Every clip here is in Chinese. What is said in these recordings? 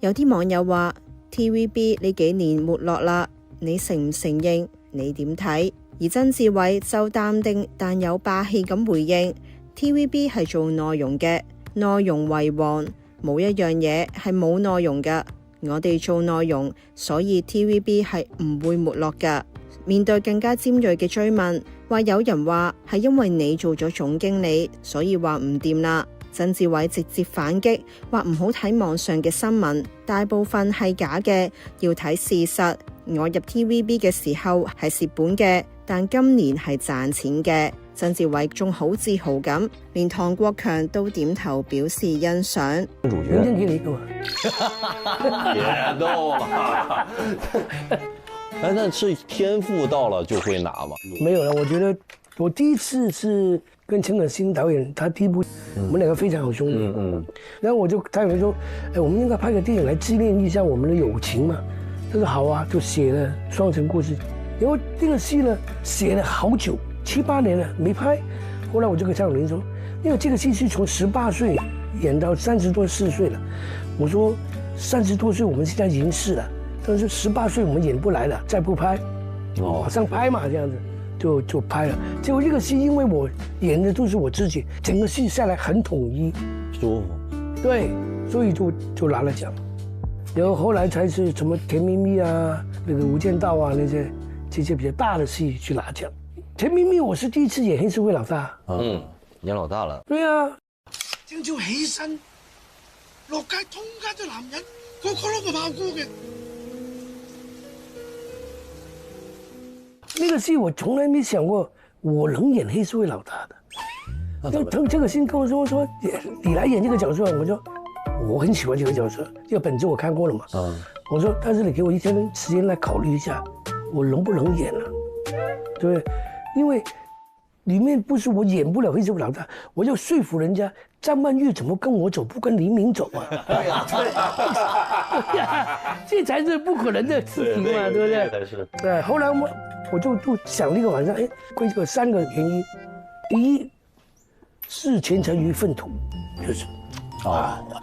有啲網友話 TVB 呢幾年沒落啦，你承唔承認？你點睇？而曾志偉就淡定但有霸氣咁回應 TVB 係做內容嘅，內容為王，冇一樣嘢係冇內容㗎。我哋做內容，所以 TVB 係唔會沒落㗎。面對更加尖銳嘅追問，話有人話係因為你做咗總經理，所以話唔掂啦。曾志偉直接反擊，話唔好睇網上嘅新聞，大部分係假嘅，要睇事實。我入 TVB 嘅時候係蝕本嘅，但今年係賺錢嘅。曾志偉仲好自豪咁，連唐國強都點頭表示欣賞。明天給你一個。別逗了。哎，那是天賦到了就會拿嗎？沒有了，我覺得我第一次是跟陳可辛導演，他第一部，我們兩個非常好兄弟。然後他有人說，哎，我們應該拍個電影來紀念一下我們的友情嘛。他說好啊，就寫了《雙城故事》。然後這個戲呢，寫了好久，7、8年了沒拍。後來我就跟蔡友林說，因為這個戲是從18歲演到30多4歲了。我說30多歲我們現在已經是了，但是18歲我們演不來了，再不拍，馬上拍嘛，這樣子就拍了。結果這個戲因為我演的都是我自己，整個戲下來很統一，舒服。對，所以就拿了獎。然後後來才是什麼甜蜜蜜啊，那個無間道啊，這些比較大的戲去拿獎。甜蜜蜜我是第一次演黑社會老大。演老大了。對啊。朝早起身落街，通街都男人，個個攞個炮哥嘅。那個戲我從來沒想過我能演黑社會老大的。就這個戲跟我說你來演這個角色，我說我很喜歡這個角色，這個本子我看過了嘛。我說但是你給我1天的時間來考慮一下，我能不能演啊？對不對？因為裡面不是我演不了黑社會老大，我要說服人家張曼玉怎麼跟我走，不跟黎明走啊？對呀，這才是不可能的事情嘛，對不對？才是。對，後來我就想了一個晚上，哎，歸這個3個原因：第一，視前程於糞土，就是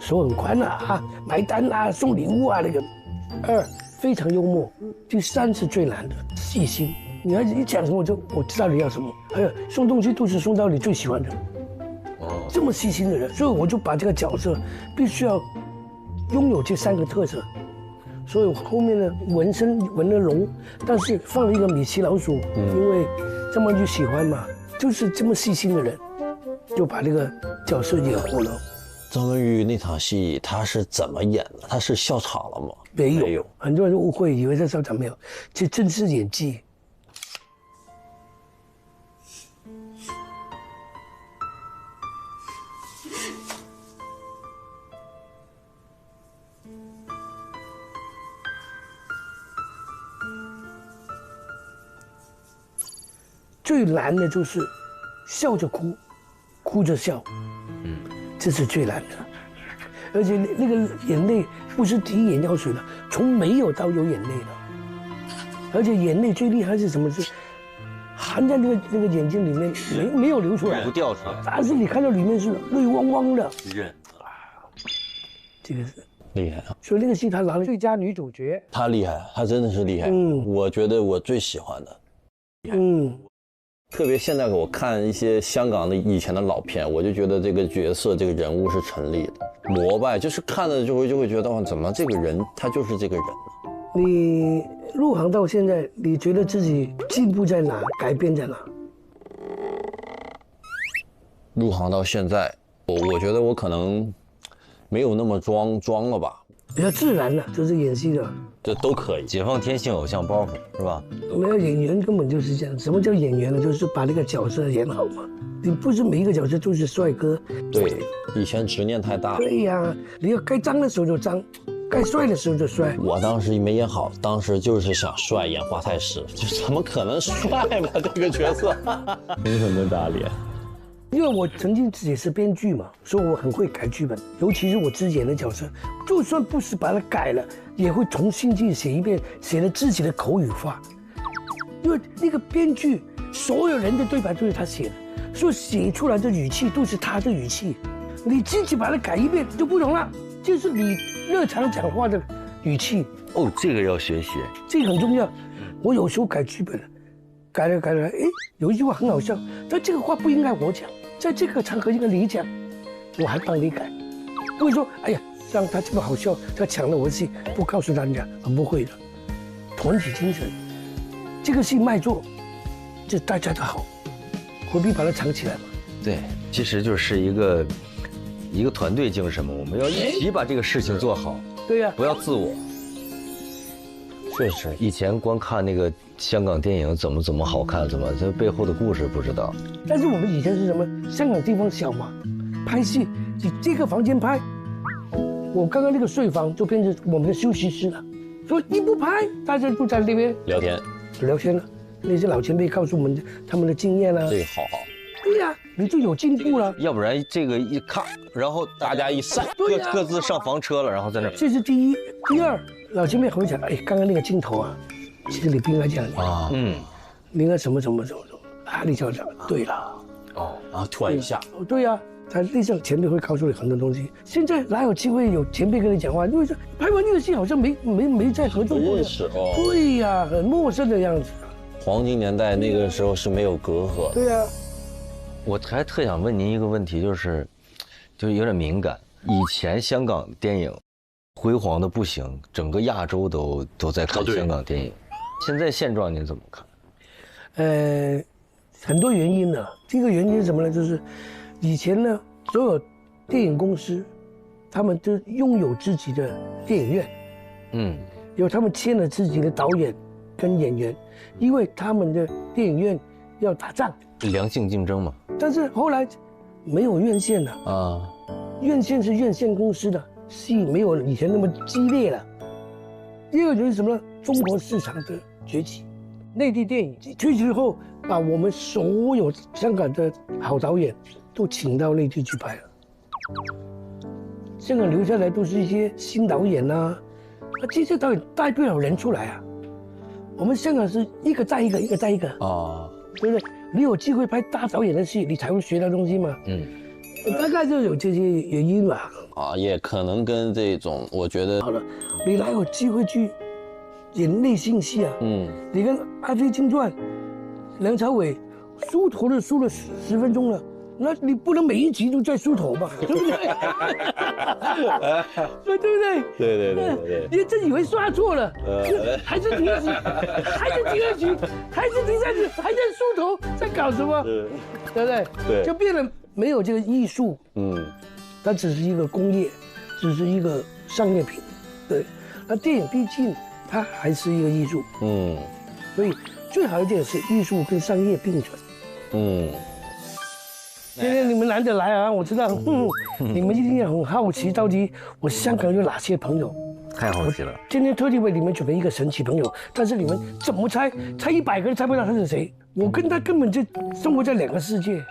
手很寬啊，買單啊，送禮物啊那個。2，非常幽默。第3是最難的，細心。女孩子一講什麼我知道你要什麼，還有送東西都是送到你最喜歡的。這麼細心的人，所以我就把這個角色必須要擁有這3個特色。所以後面呢，紋身紋了龍，但是放了一個米奇老鼠，因為張曼玉喜歡嘛，就是這麼細心的人，就把這個角色演活了。張曼玉那場戲她是怎麼演的？她是笑場了嗎？沒有，很多人誤會，以為她笑場，沒有，這真是演技。最難的就是笑着哭，哭着笑，這是最難的。而且那個眼淚不是滴眼藥水的，從沒有到有眼淚的。而且眼淚最厲害是什麼？是含在那個眼睛裡面，沒有流出來，不掉出來。但是你看到裡面是淚汪汪的。忍啊，這個是厲害啊！所以那個戲她拿了最佳女主角。她厲害，她真的是厲害。我覺得我最喜歡的。特別現在我看一些香港的以前的老片，我就覺得這個角色、這個人物是成立的，膜拜，就是看了就會覺得哇，怎麼這個人他就是這個人呢？你入行到現在，你覺得自己進步在哪？改變在哪？入行到現在，我覺得我可能沒有那麼裝了吧，比較自然的，就是演戲的。這都可以解放天性偶像包袱，是吧？沒有演員根本就是這樣。什麼叫演員呢？就是把那個角色演好嘛。你不是每一個角色都是帥哥。對，以前執念太大。對呀，你要該髒的時候就髒，該帥的時候就帥。我當時沒演好，當時就是想帥，演華太師，就怎麼可能帥嘛？這個角色，狠狠的打臉。因為我曾經也是編劇嘛，所以我很會改劇本，尤其是我自己演的角色，就算不是把它改了，也會重新去寫一遍，寫了自己的口語化。因為那個編劇，所有人的對白都是他寫的，所以寫出來的語氣都是他的語氣。你自己把它改一遍就不同了，就是你日常讲话的语气。哦，这个要学习，这个很重要。我有时候改剧本，改了，哎，有一句话很好笑，但这个话不应该我讲，在这个场合应该你讲，我还帮你改。不会说，哎呀，让他这么好笑，他抢了我的戏，不告诉大家，不会的。团体精神，这个戏卖座，这大家的好，何必把它藏起来嘛？对，其实就是一个团队精神嘛，我们要一起把这个事情做好。对呀，不要自我。确实，以前光看那个香港电影怎么好看，这背后的故事不知道。但是我们以前是什么？香港地方小嘛，拍戏你这个房间拍，我刚刚那个睡房就变成我们的休息室了。所以你不拍，大家就在那边聊天了。那些老前辈告诉我们他们的经验啊。这个好。对呀，你就有进步了。要不然这个一咔，然后大家一散，各自上房车了，然后在那儿。这是第一，第二，老前辈会讲，哎，刚刚那个镜头啊，其实你不应该这样啊，你应该什么啊，你就讲对了。哦，然后突然一下。对呀，他那时候前辈会告诉你很多东西。现在哪有机会有前辈跟你讲话？因为说拍完这个戏好像没再合作过。认识哦。对呀，很陌生的样子。黄金年代那个时候是没有隔阂。对呀。我还特想问您一个问题，就是有点敏感。以前香港电影辉煌的不行，整个亚洲都在看香港电影。现在现状您怎么看？很多原因呢。第一个原因是什么呢？就是以前呢，所有电影公司，他们都拥有自己的电影院，有他们签了自己的导演跟演员，因为他们的电影院要打仗。良性竞争嘛，但是后来没有院线了啊，院线是院线公司的，戏没有以前那么激烈了。第二个就是什么呢？中国市场的崛起，内地电影崛起后，把我们所有香港的好导演都请到内地去拍了。香港留下来都是一些新导演啊，这些导演带不了人出来啊。我们香港是一个带一个，一个带一个啊，对不对？你有机会拍大导演的戏，你才会学到东西嘛。大概就有这些原因吧。啊，也可能跟这种，我觉得好了，你哪有机会去演内心戏啊？你跟《阿飞正传》，梁朝伟梳头都梳了10分钟了，那你不能每一集都在梳头吧？对不对？对不对？对。你真以为刷错了，还是第一集，还是第二集，还是第三集，还在梳头，在搞什么？对不对？对，就变得没有这个艺术。它只是一个工业，只是一个商业品。对，那电影毕竟它还是一个艺术。所以最好一点是艺术跟商业并存。今天你们难得来啊，我知道，你们一定也很好奇，到底我香港有哪些朋友？太好奇了。今天特地为你们准备一个神奇朋友，但是你们怎么猜100个人猜不到他是谁？我跟他根本就生活在2个世界。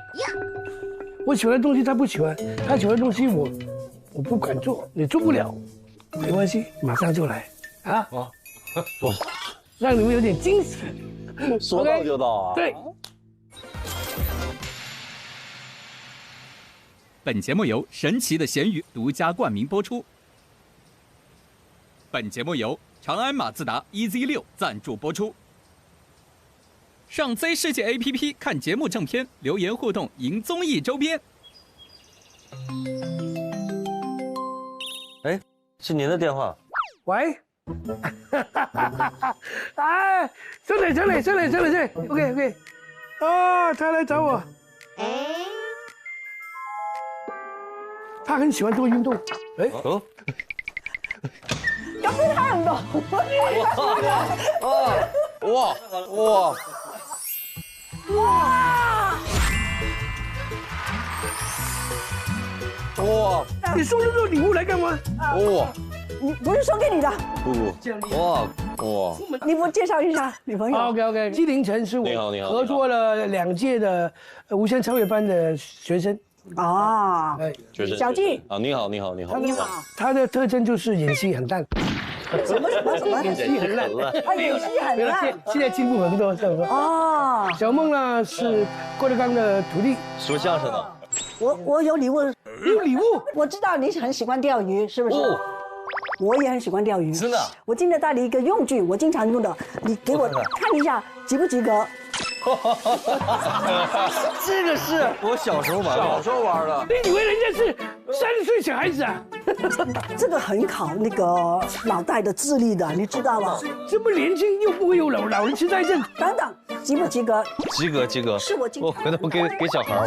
我喜欢的东西他不喜欢，他喜欢的东西我不敢做，你做不了，没关系，马上就来啊！让你们有点惊喜。说到就到啊！对。本节目由神奇的咸鱼独家冠名播出。本节目由长安马自达 EZ6 赞助播出。上 Z 世界 APP 看节目正片，留言互动赢综艺周边。哎，是您的电话。喂。哎，上来 ，OK。啊，他来找我。他很喜欢做运动。哎。咁都睇唔到。哇！你送这个礼物来干嘛？你不是送给你的。哇！你不介绍一下女朋友 ？OK， 纪凌尘是我合作了2届的无限超越班的学生。啊，小纪啊，你好。他的特征就是演戏很烂。什么？演戏很烂。演戏很烂。现在进步很多，是吧？哦。小梦呢是郭德纲的徒弟，说相声的。我有礼物有礼物。我知道你很喜欢钓鱼，是不是？哦我也很喜欢钓鱼，真的。我今天带了一个用具，我经常用的，你给我看一下及不及格？这个是我小时候玩的，你以为人家是30岁小孩子啊？这个很考那个脑袋的智力的，你知道吗？这么年轻又不会有老人痴呆症？等等，及不及格？及格。是我经常回头给小孩吧。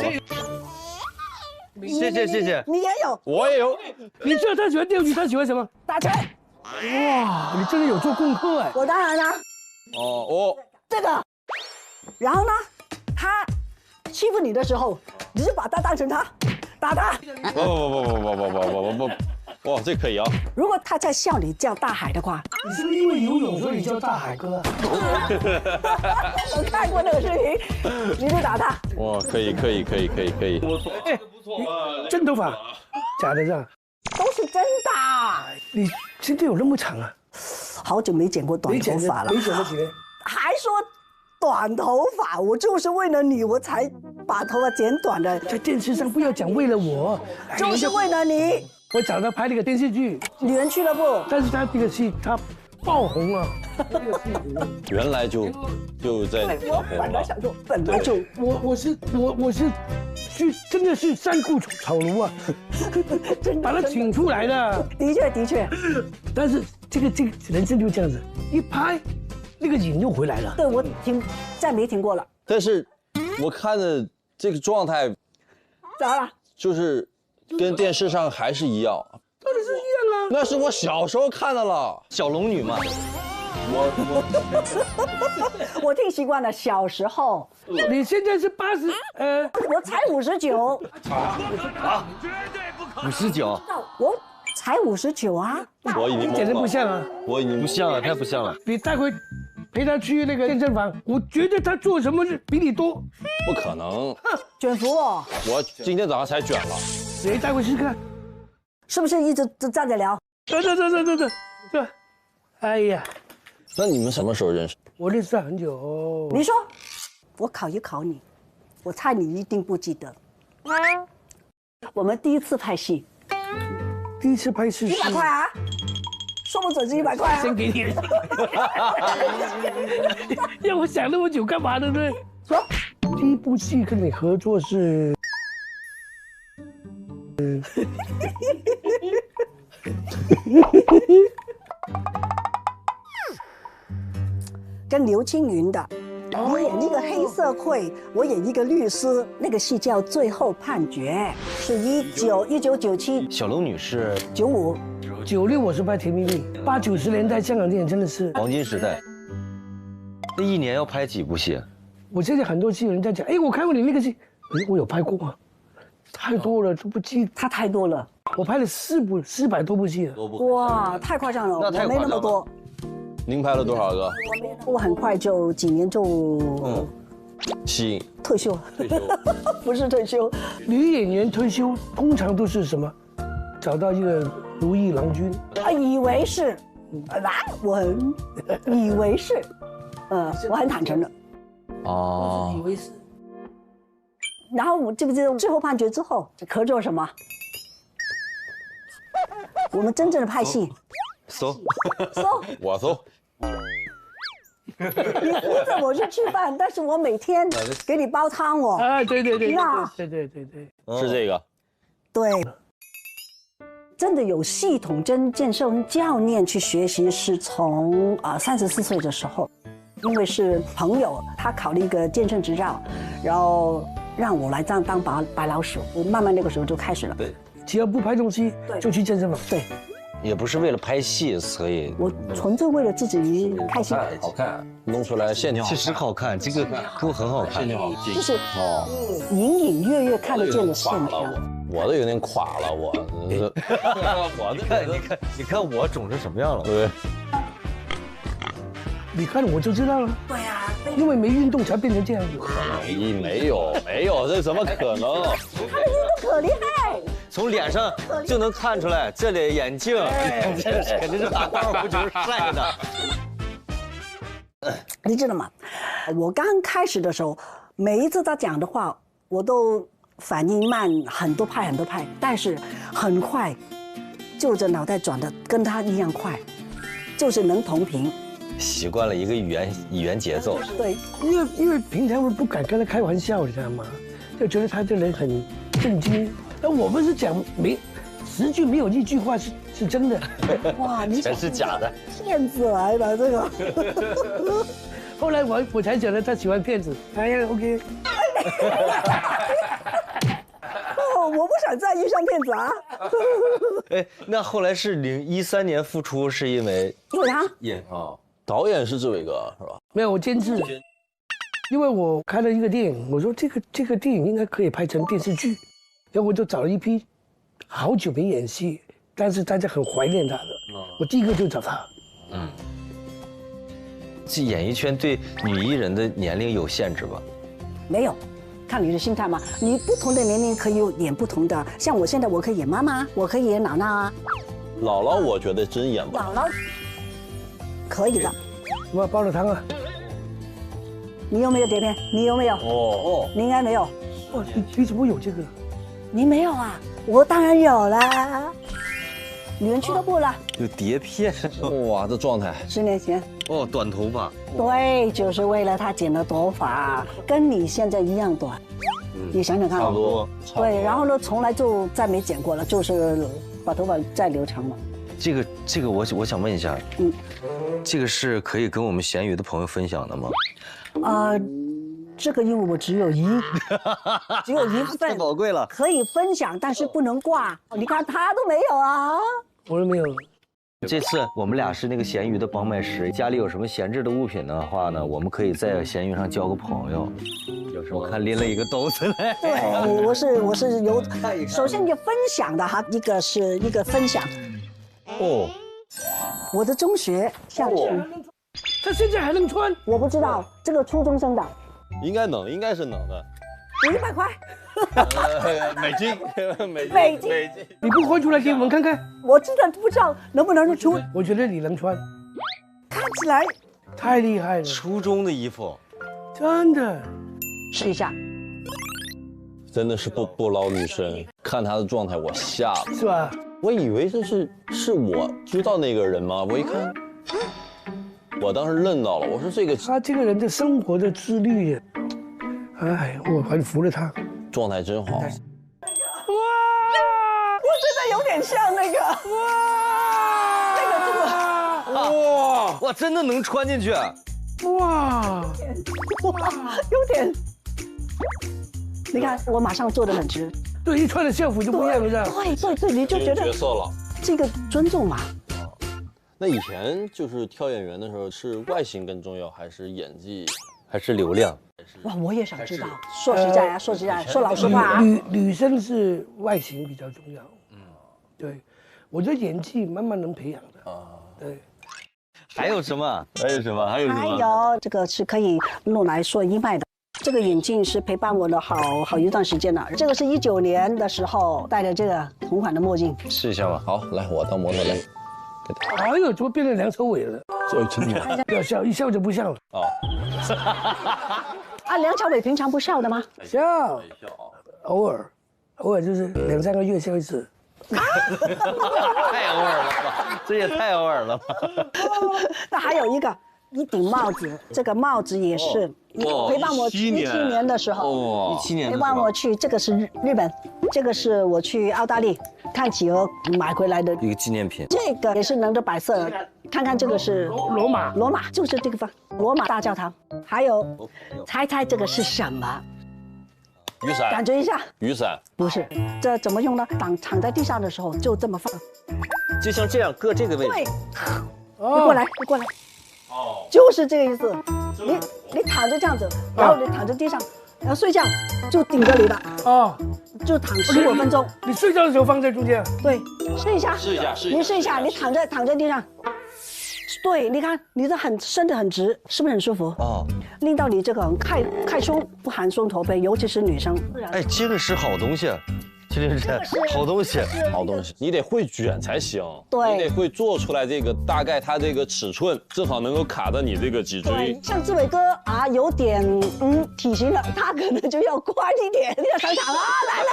谢谢。你也有我也有。你知道他喜欢钓鱼，他喜欢什么？打拳？哇，你真的有做功课哎！我当然啦，哦，这个。然后呢，他欺负你的时候，你就把他当成他，打他。不，哇，这可以啊！如果他在笑你叫大海的话，你是不是因为游泳所以叫大海哥？我看过那个视频，你就打他。哇，可以。哎，真头发，假的是吧？都是真的。你现在有那么长啊？好久没剪过短头发了，没剪了几年？还说短头发，我就是为了你，我才把头发剪短的，在电视上不要讲为了我，就是为了你。我找他拍了一个电视剧《女人俱乐部》，但是他这个戏他爆红了。原来就在我本来想说，本来就我是去真的是三顾草庐啊，把他请出来的。的确，但是这个人生就这样子，一拍，那个瘾又回来了。对我再没停过了。但是我看的这个状态，咋了？就是跟电视上还是一样。当然是一样啊。那是我小时候看的了，小龙女嘛。我听习惯了，小时候。你现在是80，我才59。59，我才59啊。我已经简直不像啊！我已经不像了，太不像了。你带回陪他去那个健身房，我觉得他做什么事比你多。不可能，卷福哦，我今天早上才卷了。谁带回去看？是不是一直站着聊？这，哎呀，那你们什么时候认识？我认识他很久。你说，我考一考你，我猜你一定不记得。我们第一次拍戏100块啊，说不准是100块啊。先给你。要我想那么久干嘛呢？对，说，第一部戏跟你合作是，跟刘青云的。你演一个黑社会，我演一个律师。那个戏叫《最后判决》，是1997。小龙女是95、96，我是拍《甜蜜蜜》。80、90年代香港电影真的是黄金时代。那一年要拍几部戏？我现在很多戏有人在讲，哎，我看过你那个戏，我有拍过啊，太多了，都不记。他太多了，我拍了400多部戏了。哇，太夸张了，我没那么多。您拍了多少个？我很快就几年就退休，不是退休。女演员退休通常都是什么？找到一个如意郎君。以为是，我以为是，我很坦诚的。哦，以为是。然后我记不记得最后判决之后合作什么？我们真正的拍戏。搜，我搜。你扶着我去吃饭，但是我每天给你煲汤哦。啊，对，那对，是这个。对，真的有系统跟健身教练去学习，是从34岁的时候，因为是朋友，他考了一个健身执照，然后让我来当白老鼠，我慢慢那个时候就开始了。对，只要不拍东西就去健身房。对。也不是为了拍戏，所以我纯粹为了自己开心。好看，弄出来线条好看，确实好看，这个都很好看，线条好近，就是隐隐约约看得见的线条。我都有点垮了，我你看我肿成什么样了？对，你看我就知道了。对呀，因为没运动才变成这样子。没有，这怎么可能？他的运动可厉害。从脸上就能看出来，这里眼镜，这肯定是打高尔夫球晒的。你知道吗？我刚开始的时候，每一次他讲的话，我都反应慢，很多派，但是很快，就着脑袋转的跟他一样快，就是能同频。习惯了一个语言节奏。对，因为平常我不敢跟他开玩笑，你知道吗？就觉得他这人很震惊。那我们是讲10句没有1句话是真的。哇，你全是假的，骗子来的这个。后来我才晓得他喜欢骗子。哎呀 ，OK。哦，我不想再遇上骗子啊。哎，那后来是2013年复出，是因为因为他演啊，导演是志伟哥是吧？没有，我监制。因为我看了一个电影，我说这个电影应该可以拍成电视剧，然后我就找了一批好久没演戏，但是大家很怀念他的，我第一个就找他。这演艺圈对女艺人的年龄有限制吧？没有，看你的心态嘛。你不同的年龄可以演不同的，像我现在我可以演妈妈，我可以演姥姥啊。姥姥我觉得真演不了。姥姥可以的。我要煲了汤啊。你有没有碟片？你有没有？哦，你应该没有。哇，你怎么有这个？你没有啊？我当然有啦。女人俱乐部了。有碟片，哇，这状态。10年前。哦，短头发。对，就是为了他剪的头发，跟你现在一样短。你想想看。差不多。对，然后呢，从来就再没剪过了，就是把头发再留长了。这个我想问一下，这个是可以跟我们闲鱼的朋友分享的吗？这个因为我只有一份，太宝贵了，可以分享，但是不能挂。你看他都没有啊，我都没有。这次我们俩是那个闲鱼的帮卖师，家里有什么闲置的物品的话呢，我们可以在闲鱼上交个朋友。我看拎了一个兜子来。对，我是有，首先就分享的哈，一个分享。哦，我的中学校裙，他现在还能穿？我不知道这个初中生的，应该是能的。 500块，美金。你不换出来给我们看看？我真的不知道能不能出。我觉得你能穿，看起来太厉害了。初中的衣服，真的。试一下，真的是不捞女生，看她的状态我吓了，是吧？我以为这是我知道那个人吗？我一看，我当时愣到了，我说他这个人的生活的自律，哎，我很服了他，状态真好。哇，我真的有点像那个，哇，那个真的，哇，真的能穿进去，哇，有点。你看，我马上坐得很直。对，一穿了校服就不一样了，是吧？对，你就觉得角色了。这个尊重嘛。那以前就是挑演员的时候，是外形更重要，还是演技，还是流量？哇，我也想知道。说实在啊，说老实话啊。女生是外形比较重要。对，我觉得演技慢慢能培养的啊。对。还有什么？还有这个是可以弄来做义卖的。这个眼镜是陪伴我的好一段时间了。这个是19年的时候戴的这个同款的墨镜。试一下吧。好，来，我当模特来。哎呦，怎么变成梁朝伟了？这真的。不要笑，一笑就不笑了。哦。啊，梁朝伟平常不笑的吗？笑，偶尔就是2、3个月笑一次。太偶尔了吧，这也太偶尔了吧。那还有一顶帽子，这个帽子也是陪伴我17年的时候，17年陪伴我去，这个是日本，这个是我去澳大利看企鹅买回来的一个纪念品。这个也是能的白色，看看这个是罗马就是这个方罗马大教堂。还有，猜这个是什么？雨伞。感觉一下。雨伞。不是，这怎么用呢？躺在地上的时候就这么放，就像这样搁这个位置。对，你过来。哦，就是这个意思。你躺着这样子，然后你躺在地上，然后睡觉就顶着你的。哦，就躺15分钟。你睡觉的时候放在中间。对，试一下。你试一下，你躺在地上。对，你看你这伸得很直，是不是很舒服？哦，令到你这个开胸不含胸驼背，尤其是女生。哎，这个是好东西，麒麟针，好东西，好东西，你得会卷才行。对你得会做出来这个大概它这个尺寸正好能够卡到你这个脊椎对，。像志伟哥啊，有点体型了，他可能就要宽一点，要上场啊！来，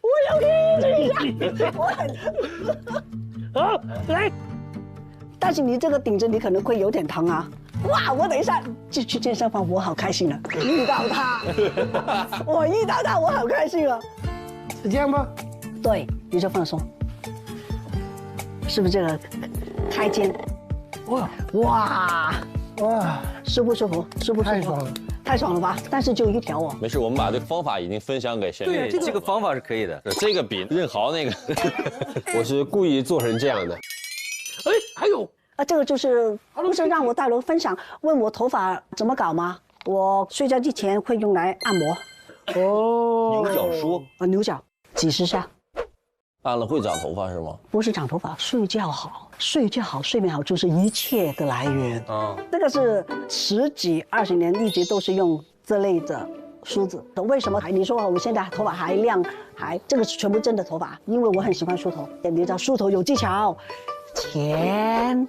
我要给你一下，好，来，但是你这个顶着，你可能会有点疼啊。哇！我等一下就去健身房，我好开心啊！遇到他，我遇到他，我好开心啊！是这样吗？对，你就放松，是不是这个开肩？哇哇，哇，舒不舒服？舒不舒服？太爽了，太爽了吧！但是就一条哦。没事，我们把这个方法已经分享给贤宇。这个方法是可以的。这个比任豪那个，我是故意做成这样的。哎，还有啊，这个就是不是让我大楼分享，问我头发怎么搞吗？我睡觉之前会用来按摩，哦，牛角梳，牛角几十下，按了会长头发是吗？不是长头发，睡觉好，睡觉好，睡眠好就是一切的来源。啊，这个是10几20年一直都是用这类的梳子。为什么你说我现在头发还亮，这个是全部真的头发，因为我很喜欢梳头。你知道梳头有技巧，前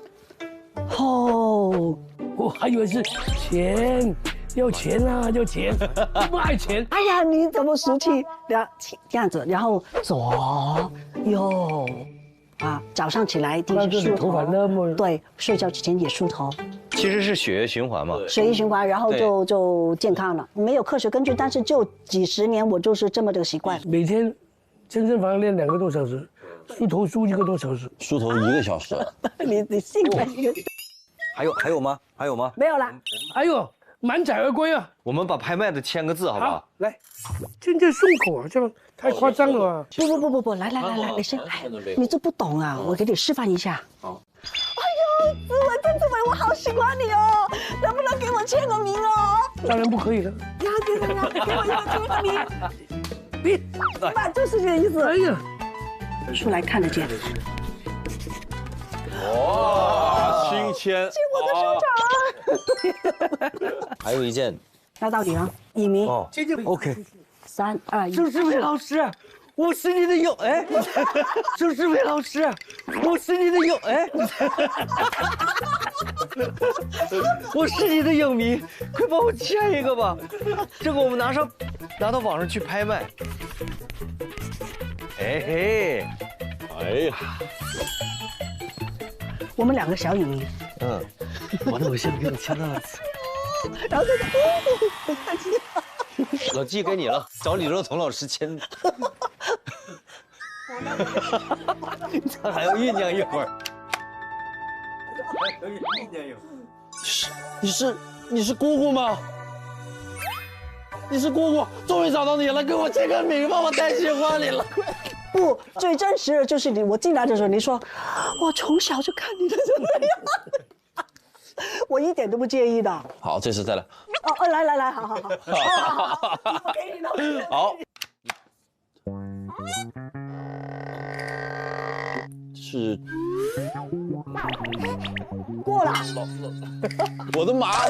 后。我还以为是钱，要钱啊，要钱，不爱钱。哎呀，你怎么俗气？这样子，然后左右啊，早上起来第一梳那头发那么对，睡觉之前也梳头，其实是血液循环嘛。血液循环，然后就健康了。没有科学根据，但是就几十年我就是这么的习惯。每天健身房练2个多小时，梳头梳1个多小时，梳头1个小时。你信吗？还有吗？还有吗？没有啦。哎呦，满载而归啊！我们把拍卖的签个字好不好？好，来，现在顺口啊，这样太夸张了啊！不，来，你先来，你这不懂啊，我给你示范一下。好。哎呦，志伟，我好喜欢你哦，能不能给我签个名哦？当然不可以了。呀，给我一个签个名。你，那就是这个意思。哎呀，出来看得见。哇，新签！还有一件，那到底啊，1名。哦，OK。 3、2、1。周世伟老师，我是你的友哎！周世伟老师，我是你的友哎！我是你的影迷，快帮我签一个吧！这个我们拿到网上去拍卖。哎嘿，哎呀，我们2个小影迷。我的偶像给我签到了。然后老纪给你了，找李若彤老师签。他还要酝酿一会儿。你是姑姑吗？你是姑姑，终于找到你了，给我签个名吧，我太喜欢你了。不，最真实的就是你，我进来的时候你说，我从小就看你的怎么样，我一点都不介意的。好，这次再来。来，好，我给你了。好。是过了。我的妈！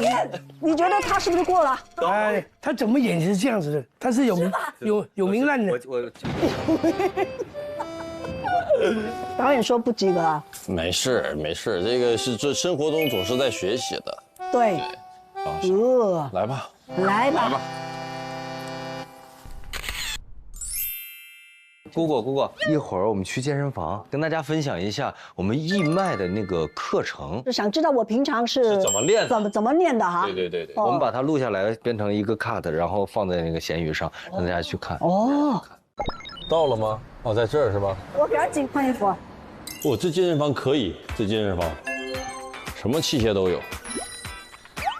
你觉得他是不是过了？哎，他怎么演是这样子的？他是有名烂的。导演说不及格啊。没事，这个是这生活中总是在学习的。对。来吧。来吧。姑姑，一会儿我们去健身房，跟大家分享一下我们义卖的那个课程。就想知道我平常是怎么练的？怎么练的哈？对。我们把它录下来，变成一个 cut， 然后放在那个闲鱼上，让大家去看。哦，到了吗？哦，在这儿是吧？我赶紧换衣服。这健身房可以，这健身房什么器械都有。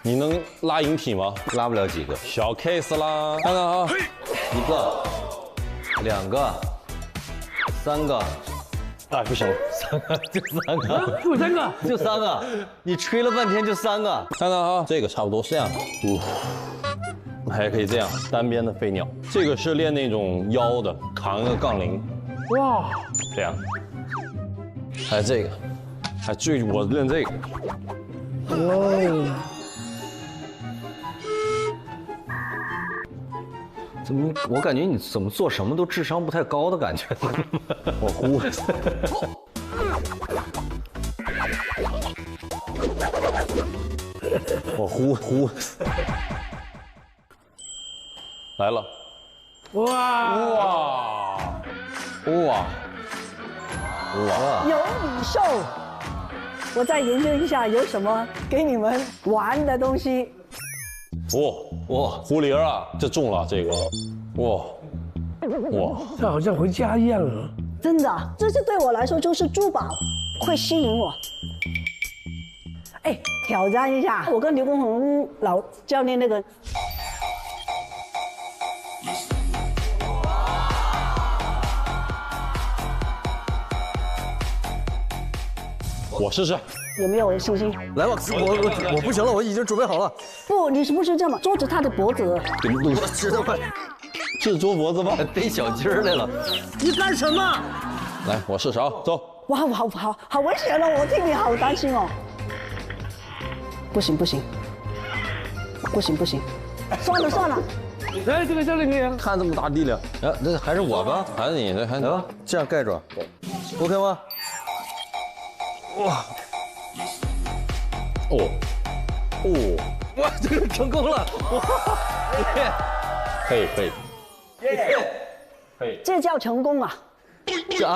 你能拉引体吗？拉不了几个，小 case 啦。看看啊，1个、2个、3个。哎，不行了，3个就3个，就3个，就3个。你吹了半天就3个。看看啊，这个差不多是这样的。还可以这样单边的飞鸟。这个是练那种腰的，扛个杠铃。哇，这样。还有这个，我练这个。怎么？我感觉你怎么做什么都智商不太高的感觉。我呼。我呼。来了。哇！有你秀，我再研究一下有什么给你们玩的东西。哇！狐狸儿啊，这中了这个。哇！这好像回家一样啊。真的，这些对我来说就是珠宝，会吸引我。哎，挑战一下，我跟刘畊宏老教练那个。我试试。有没有信心？来吧，我不行了，我已经准备好了。不，你是不是这么捉着他的脖子？我知道了。是捉脖子吗？逮小鸡儿来了。你干什么？来，我试试啊，走。哇，好危险哦！我替你好担心哦。不行，算了。来，这个教练可以啊。看这么大力量，啊，那还是我吧，还是你的，还来吧，这样盖住 ，OK 吗？哇！哇，这个成功了！可以。这叫成功啊！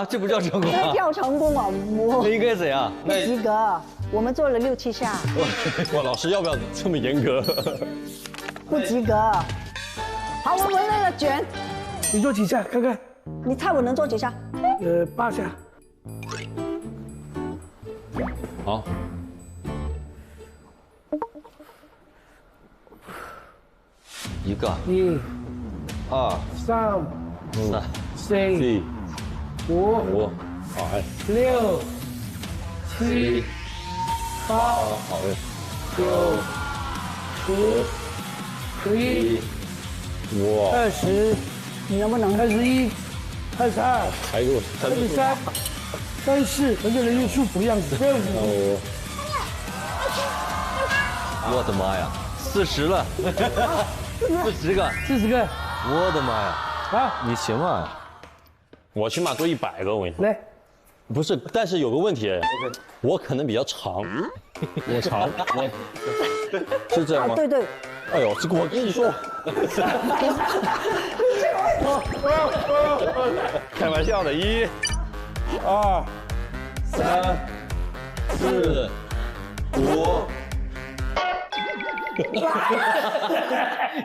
这不叫成功啊？这叫成功啊！那应该怎样？不及格，我们做了6、7下。哇，老师要不要这么严格？不及格。好，我们那个卷，你做几下看看？你猜我能做几下？8下。好。一个。1、2、 3、4、5、6、7、8、9、10、11、20，你能不能？21、22、还给我23、34，很多人用束缚的样子。35。我的妈呀，40了，40个。我的妈呀！啊，你行吗？我起码做100个，我跟你说。来，不是，但是有个问题，我可能比较长，我长，是这样吗？对。哎呦，这个我跟你说，开玩笑的，1、2、3、4、5。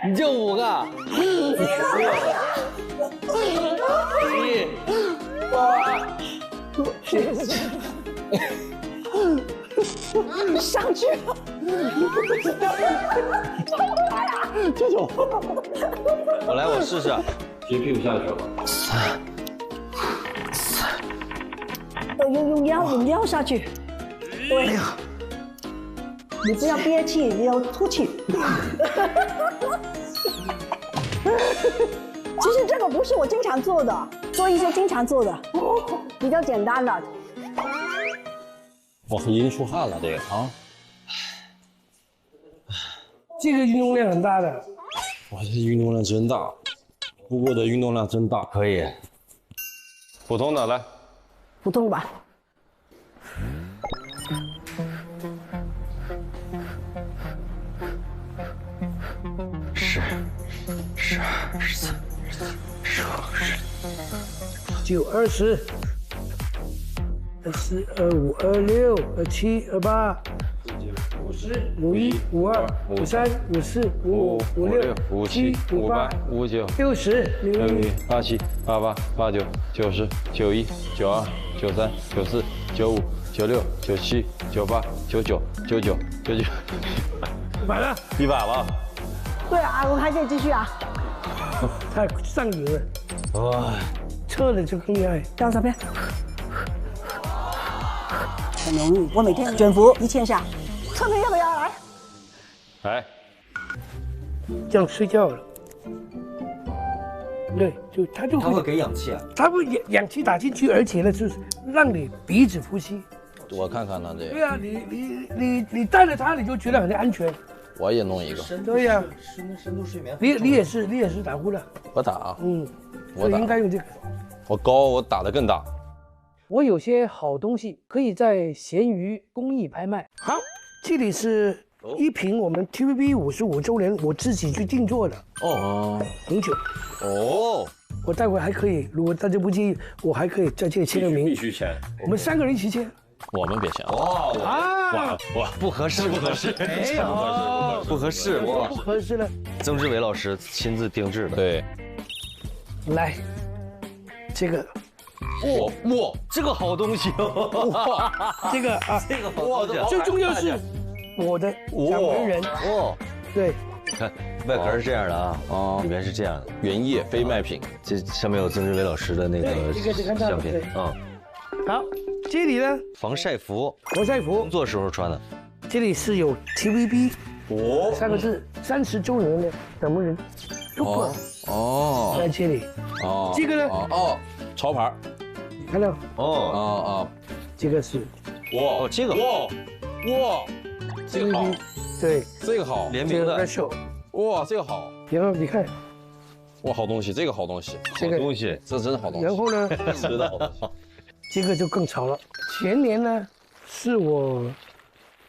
你就5个。上去了。这种。我来，我试试。斜屁股下去了。用腰下去。对。你不要憋气，你要吐气。其实这个不是我经常做的，做一些经常做的，比较简单的。我已经出汗了，这个啊。这个运动量很大的。哇，这运动量真大，不过的运动量真大。可以。普通的来。普通吧。10、11、12、13、14、15、20、24、25、26、27、28、50、51、52、53、54、55、56、57、58、59、60、61、87、88、89、90、91、92、93、94、95、96、97、98、99、99、99。100了，100了。对啊，我们还可以继续啊。太上瘾了。哇，测了就更厉害。到这边。很容易，我每天卷腹1000下。侧面要不要来？来。这样睡觉了。对，他会给氧气啊。他会氧气打进去，而且呢，就是让你鼻子呼吸。我看看他这个。对啊，你带着他，你就觉得很安全。我也弄一个。对呀，深度睡眠。你也是打呼的，我打，所以应该用这个。我高，我打得更大。我有些好东西可以在闲鱼公益拍卖。好，这里是一瓶我们 TVB 55周年我自己去定做的红酒。我待会还可以，如果大家不介意，我还可以在这里签个名。必须签。我们3个人一起签。我们别签。哇，不合适，不合适，不合适，不合适了。曾志伟老师亲自定制的。对。来，这个。哇，这个好东西哦！这个啊，这个好东西，最重要是我的掌门人对，看外壳是这样的啊，里面是这样的原液非卖品，这上面有曾志伟老师的那个相片啊。好，这里呢防晒服，工作时候穿的。这里是有 TVB 3个字30周年的掌门人 logo 在这里这个呢潮牌。看到这个是这个哇，这个好，对，这个好，联名的，哇，这个好，然后你看，哇，好东西，这个好东西，这个东西，这真的好东西。然后呢，真的好东西，这个就更潮了。前年呢是我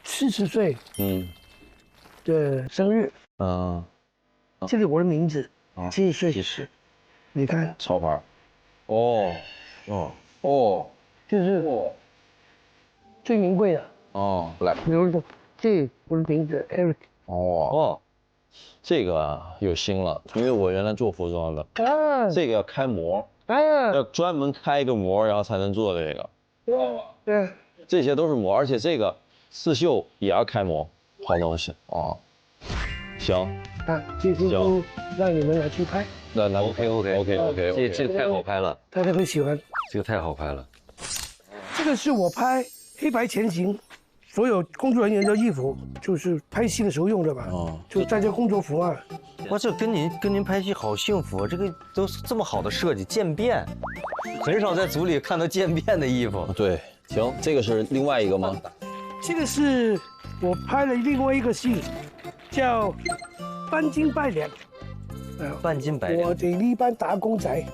40岁的生日，这里我的名字70岁，你看潮牌，这是最名贵的来，比如说这我的名字 Eric 这个有心了，因为我原来做服装的这个要开模，要专门开一个模，然后才能做这个。对，这些都是模，而且这个刺绣也要开模，好东西行，这些都让你们来去拍。那 OK， 这个太好拍了，大家会喜欢。这个太好拍了。这个是我拍黑白前行，所有工作人员的衣服，就是拍戏的时候用的吧？就大家工作服啊。哇，这跟您拍戏好幸福啊！这个都是这么好的设计，渐变，很少在组里看到渐变的衣服。对，行，这个是另外一个吗？这个是我拍了另外一个戏，叫《半斤8两》。半斤8两。我的一般打工仔。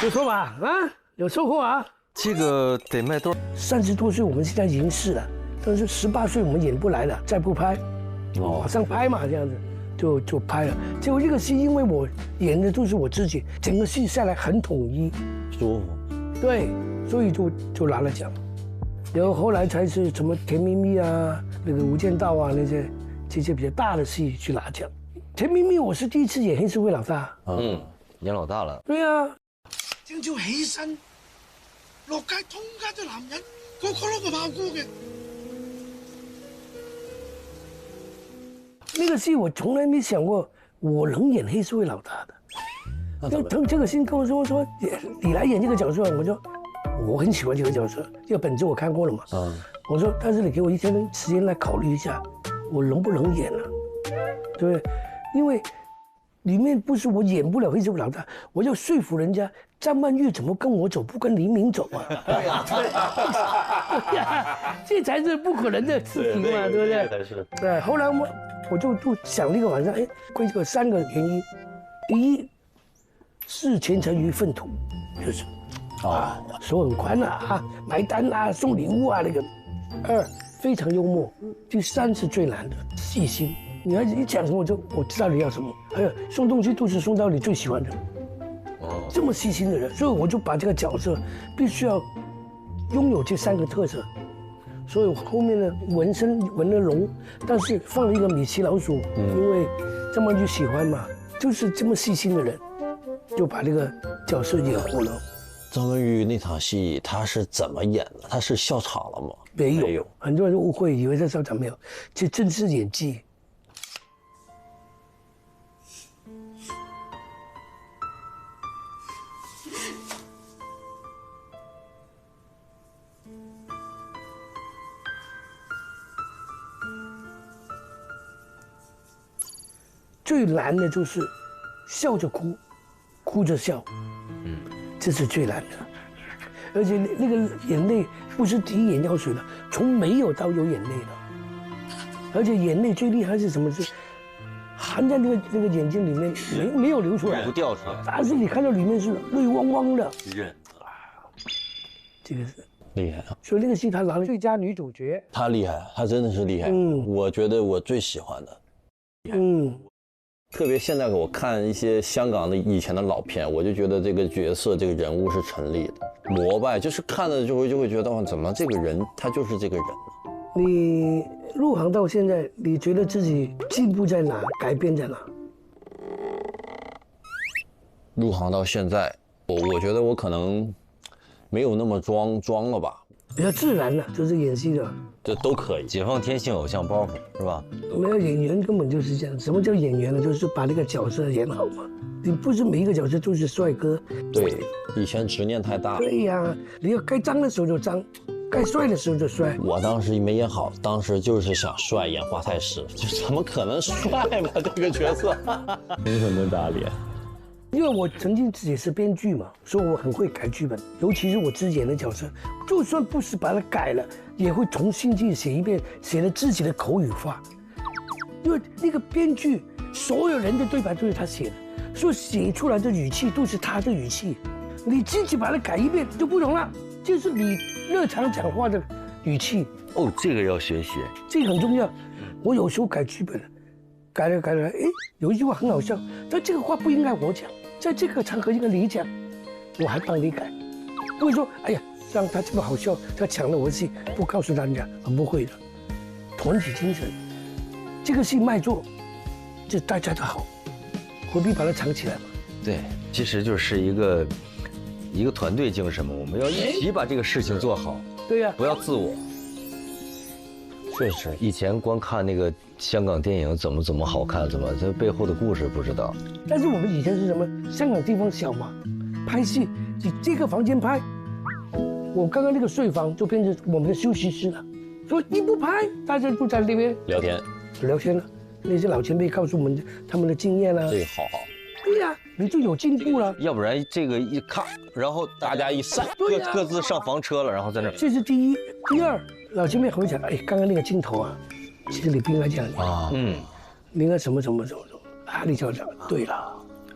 有收吧？有收获啊！这个得卖多少？30多岁我们现在已经是了，但是18岁我们演不来了，再不拍，马上拍嘛，这样子就拍了。结果这个戏因为我演的都是我自己，整个戏下来很统一，舒服。对，所以就拿了奖。然后后来才是什么《甜蜜蜜》啊，那个《无间道》啊，这些比较大的戏去拿奖。《甜蜜蜜》我是第一次演黑社会老大。演老大了。对啊。朝朝起身落街，通街都男人，個個攞個炮哥嘅。那个戏我从来没想过我能演黑社会老大的。那这个戏跟我说你来演这个角色，我说我很喜欢这个角色，这个本子我看过了嘛。我说但是你给我1天的时间来考虑一下，我能不能演啊？对不对？因为里面不是我演不了黑社会老大，我要说服人家。张曼玉怎么跟我走，不跟黎明走啊？对呀，这才是不可能的事情嘛，对不对？对。后来我就想那个晚上，归这个3个原因：第一，视前程于粪土，就是手很宽买单送礼物那个；2，非常幽默；第3是最难的，细心。你讲什么我知道你要什么，还有送东西都是送到你最喜欢的。这么细心的人，所以我就把这个角色必须要拥有这3个特色。所以我后面的纹身纹了龙，但是放了一个米奇老鼠，因为张曼玉喜欢嘛，就是这么细心的人，就把这个角色演活了。张曼玉那场戏她是怎么演的？她是笑场了吗？没有，很多人误会以为她笑场，没有，这真是演技。最难的就是笑着哭，哭着笑，这是最难的。而且那个眼泪不是滴眼药水的，从没有到有眼泪的，而且眼泪最厉害是什么？是含在那个眼睛里面，没有流出来，不掉出来，但是你看到里面是泪汪汪的。忍。这个是厉害啊！所以那个戏她拿了最佳女主角，她厉害，她真的是厉害。我觉得我最喜欢的，特别现在我看一些香港的以前的老片，我就觉得这个角色这个人物是成立的，膜拜，就是看了就会觉得哇，怎么这个人他就是这个人呢？你入行到现在，你觉得自己进步在哪？改变在哪？入行到现在，我觉得我可能没有那么装了吧，比较自然了，就是演戏的，这都可以。解放天性偶像包袱是吧？没有演员根本就是这样。什么叫演员呢？就是把那个角色演好嘛。你不是每一个角色都是帅哥。对，以前执念太大了。对呀，你要该脏的时候就脏，该帅的时候就帅。我当时没演好，当时就是想帅，演华太师，就怎么可能帅嘛？这个角色凭什么打脸？因为我曾经自己是编剧嘛，所以我很会改剧本，尤其是我自己演的角色，就算不是把它改了，也会重新去写一遍，写了自己的口语化。因为那个编剧，所有人的对白都是他写的，所以写出来的语气都是他的语气。你自己把它改一遍就不同了，就是你日常讲话的语气。哦，这个要学习，这个很重要。我有时候改剧本，改了，哎，有一句话很好笑，但这个话不应该我讲。在这个场合应该你讲，我还帮你改，不会说哎呀让他这么好笑，他抢了我的戏，不告诉人家，不会的，团体精神，这个戏卖座，就大家的好，何必把它藏起来嘛？对，其实就是一个团队精神嘛，我们要一起把这个事情做好。对呀，不要自我。确实，以前光看那个香港电影怎么好看，这背后的故事不知道。但是我们以前是什么？香港地方小嘛，拍戏你这个房间拍，我刚刚那个睡房就变成我们的休息室了。所以你不拍，大家就在那边聊天了。那些老前辈告诉我们他们的经验啊，这个好。对呀，你就有进步了。要不然这个一咔，然后大家一散，各自上房车了，然后在那儿。这是第一，第二，老前辈还会讲，哎，刚刚那个镜头啊，其实你不应该这样啊，你应该什么啊，你就讲对了。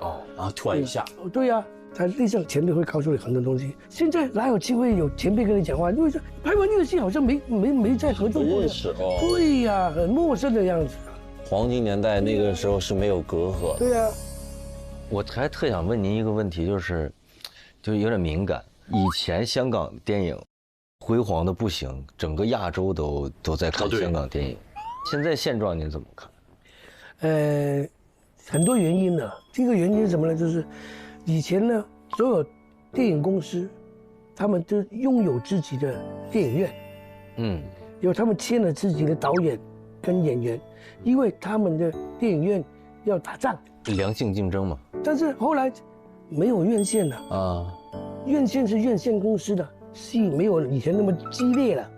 哦，然后突然一下。哦，对呀，他那时候前辈会告诉你很多东西。现在哪有机会有前辈跟你讲话？因为说拍完那个戏好像没再合作过。认识哦。对呀，很陌生的样子。黄金年代那个时候是没有隔阂。对呀。我还特想问您一个问题，就是有点敏感。以前香港电影辉煌的不行，整个亚洲都在看香港电影。现在现状您怎么看？很多原因呢。第一个原因是什么呢？就是以前呢，所有电影公司，他们都拥有自己的电影院，有他们签了自己的导演跟演员，因为他们的电影院要打仗，良性竞争嘛。但是后来没有院线了啊，院线是院线公司的，戏没有以前那么激烈了。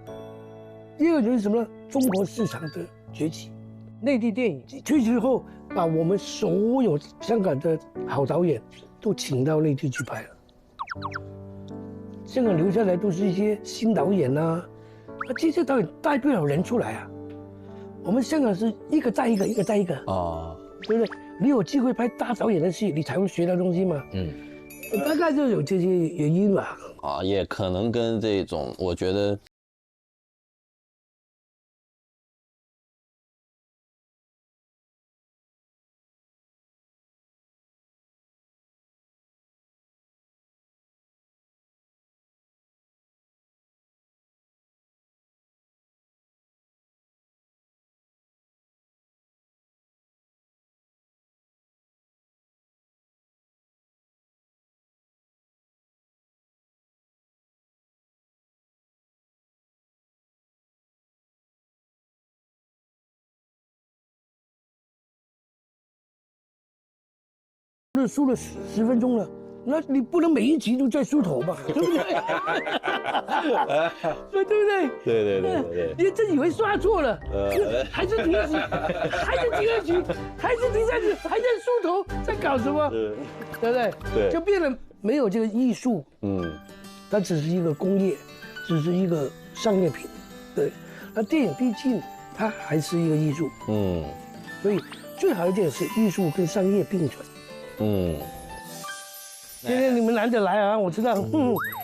第二个就是什么呢？中国市场的崛起，内地电影崛起之后，把我们所有香港的好导演都请到内地去拍了。香港留下来都是一些新导演呐，这些导演带不了人出来啊。我们香港是一个带一个，一个带一个啊，对不对？你有机会拍大导演的戏，你才会学到东西嘛。大概就有这些原因吧。啊，也可能跟这种，我觉得。输了10分钟了，那你不能每一集都在梳头吧，对不对？对不对？对。你真以为刷错了，还是第一集，还是第二集，还是第三集，还在梳头，在搞什么？对不对？对，就变得没有这个艺术。它只是一个工业，只是一个商业品。对，那电影毕竟它还是一个艺术。所以最好一点是艺术跟商业并存。今天你们难得来啊，我知道，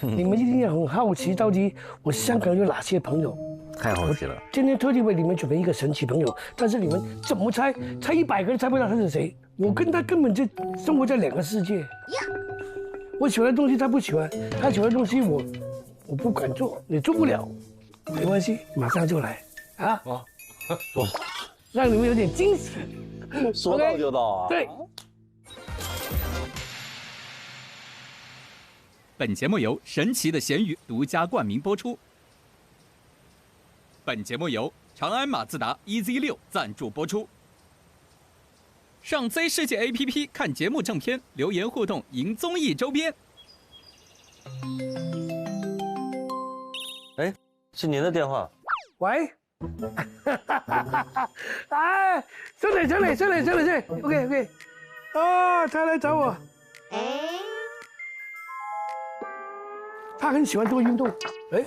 你们一定也很好奇，到底我香港有哪些朋友？太好奇了。今天特地为你们准备一个神奇朋友，但是你们怎么猜100个人猜不到他是谁？我跟他根本就生活在2个世界。我喜欢的东西他不喜欢，他喜欢的东西我不敢做，也做不了，没关系，马上就来啊！让你们有点惊喜。说到就到啊！对。本节目由神奇的咸鱼独家冠名播出。本节目由长安马自达 EZ6 赞助播出。上 Z 世界 APP 看节目正片，留言互动，赢综艺周边。哎，是您的电话。喂。哎，上来 ，OK。哦，他来找我。他很喜欢做运动。哎。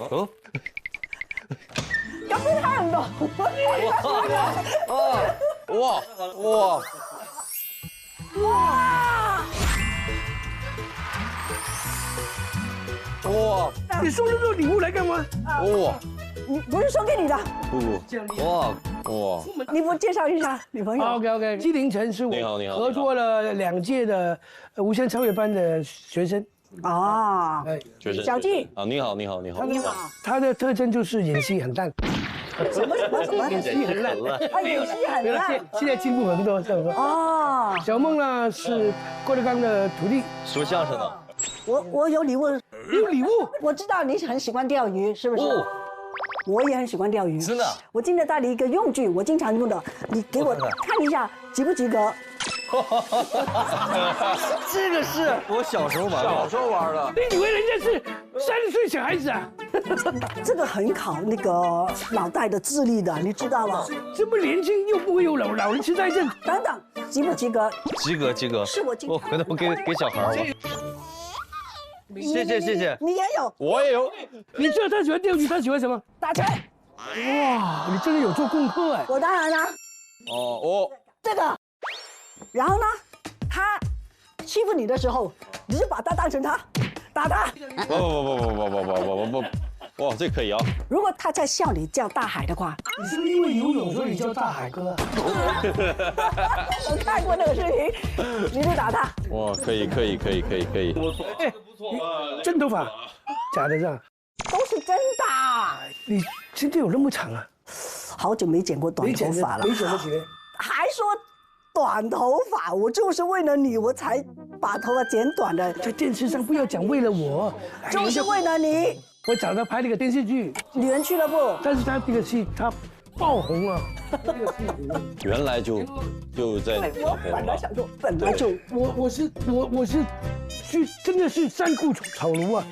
咁都睇唔到。哇！你送这个礼物来干嘛？你不是送给你的。哇！你不介绍一下女朋友 ？OK， 纪凌尘是我合作了2届的无限超越班的学生。小纪啊，你好。他的特征就是演戏很烂。什么？演戏很烂。演戏很烂。现在进步很多，这样说。小梦呢是郭德纲的徒弟，说相声的。我有礼物。有礼物？我知道你很喜欢钓鱼，是不是？我也很喜欢钓鱼。真的？我今天带了一个用具，我经常用的，你给我看一下，及不及格？这个是我小时候玩的。你以为人家是30岁小孩子啊？这个很考那个脑袋的智力的，你知道吗？这么年轻又不会有老人痴呆症？等等，及不及格？及格。是我我回头给小孩吧。谢谢。你也有，我也有。你知道他喜欢钓鱼，他喜欢什么？打拳。哇，你真的有做功课哎！我当然啦。这个。然后呢，他欺负你的时候，你就把他当成他，打他。不，哇，这可以啊！如果他在笑你叫大海的话，你是不是因为游泳所以你叫大海哥？我看过那个视频，你就打他。哇，可以。哎，真头发，假的是吧？都是真的。你今天有那么长啊？好久没剪过短头发了。没剪了几年？还说短头发，我就是为了你，我才把头发剪短的。在电视上不要讲为了我，就是为了你。我找他拍了个电视剧《女人俱乐部》，但是他这个戏他爆红了。原来就在我本来想说，本来就我是去真的是三顾草庐啊，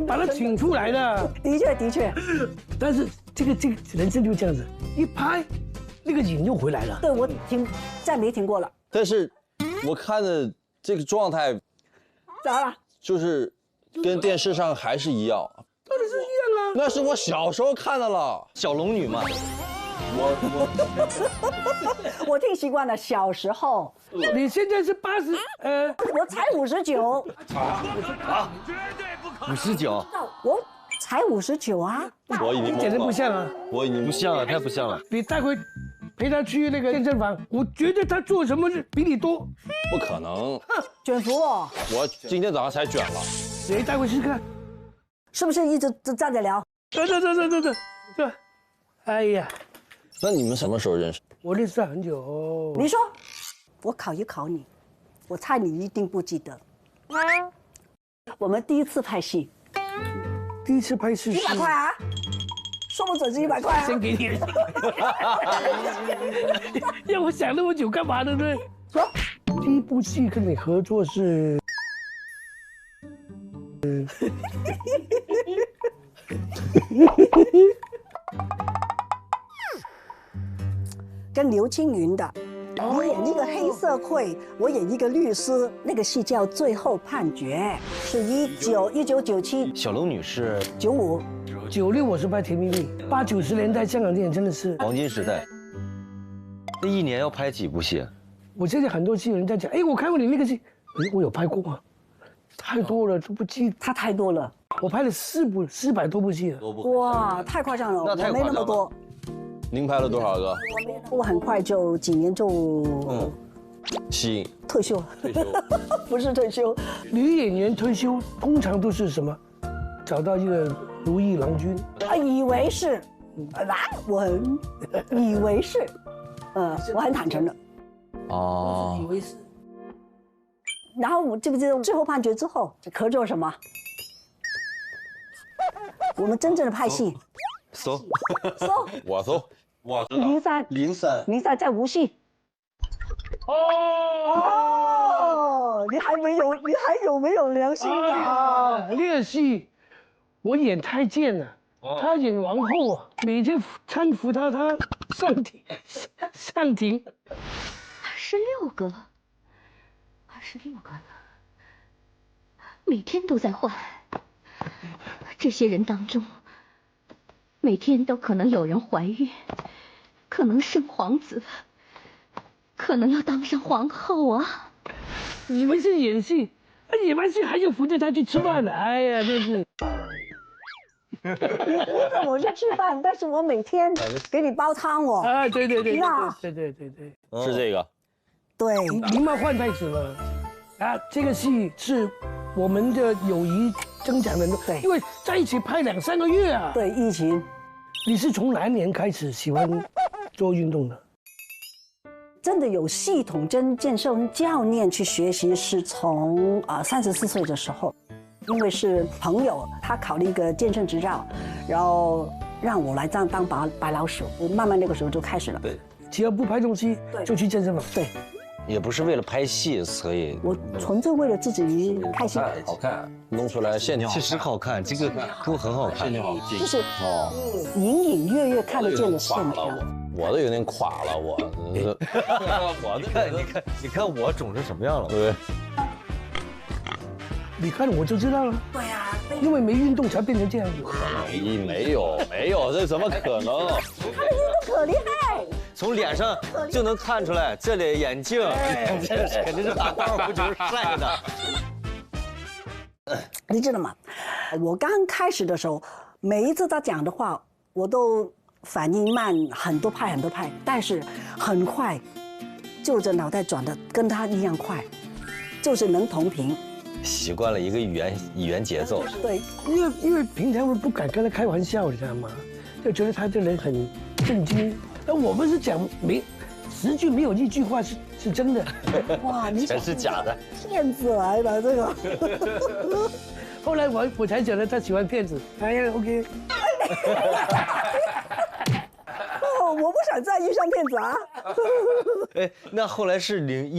把他请出来的。的确。但是这个人生就这样子，一拍，那个瘾又回来了。对，我再没停过了。但是我看的这个状态，咋了？就是跟电视上还是一样。当然是一样啊。那是我小时候看的了，小龙女嘛。我听习惯了，小时候。你现在是80，我才59。啊，59。我才59啊。我已经简直不像啊！我已经不像了，太不像了。你带回陪他去那个健身房，我觉得他做什么比你多。不可能。卷福哦。我今天早上才卷了。谁带回试试看？是不是一直站着聊？对。哎呀，那你们什么时候认识？我认识他很久。你说，我考一考你，我猜你一定不记得。我们第一次拍戏。第一次拍戏100块啊？说不准是100块啊。先给你。要我想那么久干嘛呢？说，第一部戏跟你合作是。跟刘青云的你演一个黑社会，我演一个律师。那个戏叫《最后判决》，是1997。小龙女是95、96我是拍《甜蜜蜜》，80、90年代香港电影真的是黄金时代。那一年要拍几部戏？我现在很多戏有人在讲，哎，我看过你那个戏，哎，我有拍过吗？太多了，都不记。他太多了，我拍了400多部戏了。哇，太夸张了，我没那么多。您拍了多少个？我很快就几年就退休，不是退休。女演员退休通常都是什么？找到一个如意郎君。以为是，以为是，我很坦诚的。哦，以为是。然后我记不记得最后判决之后，合作什么？我们真正的拍戏。搜，我搜。03在无锡。你还有没有良心啊？那个戏，我演太监了，他演王后啊，每天搀扶他上庭。26个，每天都在换。这些人当中，每天都可能有人怀孕，可能生皇子，可能要当上皇后啊！你们是演戏，演完戏还要扶着他去吃饭的，哎呀，真是。我去吃饭，但是我每天给你煲汤哦。啊，对，是这个。对，您嘛换太子了，啊，这个戏是我们的友谊增强很多，对，因为在一起拍2、3个月啊。对，疫情。你是从哪年开始喜欢做运动的？真的有系统跟健身教练去学习，是从34岁的时候，因为是朋友他考了一个健身执照，然后让我来当白老鼠，慢慢那个时候就开始了。对，只要不拍东西，就去健身房。对，也不是为了拍戏，所以我纯粹为了自己开心。好看，弄出来线条好看。确实好看，这个都很好看。线条好近。就是隐隐约约看得见的线条。我都有点垮了，我你看我肿成什么样了？对。你看我就知道了。对呀，因为没运动才变成这样子。没有，这怎么可能？他的运动可厉害，从脸上就能看出来，这里眼镜，这肯定是打高尔夫球晒的。你知道吗？我刚开始的时候，每一次他讲的话，我都反应慢，很多派，但是很快，就着脑袋转的跟他一样快，就是能同频。习惯了一个语言节奏。对，因为平常我不敢跟他开玩笑，你知道吗？就觉得他这人很震惊。那我们是讲10句没有1句话是真的。哇，你全是假的，骗子来了这个。后来我才晓得他喜欢骗子。哎呀 ，OK。我不想再遇上骗子啊。哎，那后来是01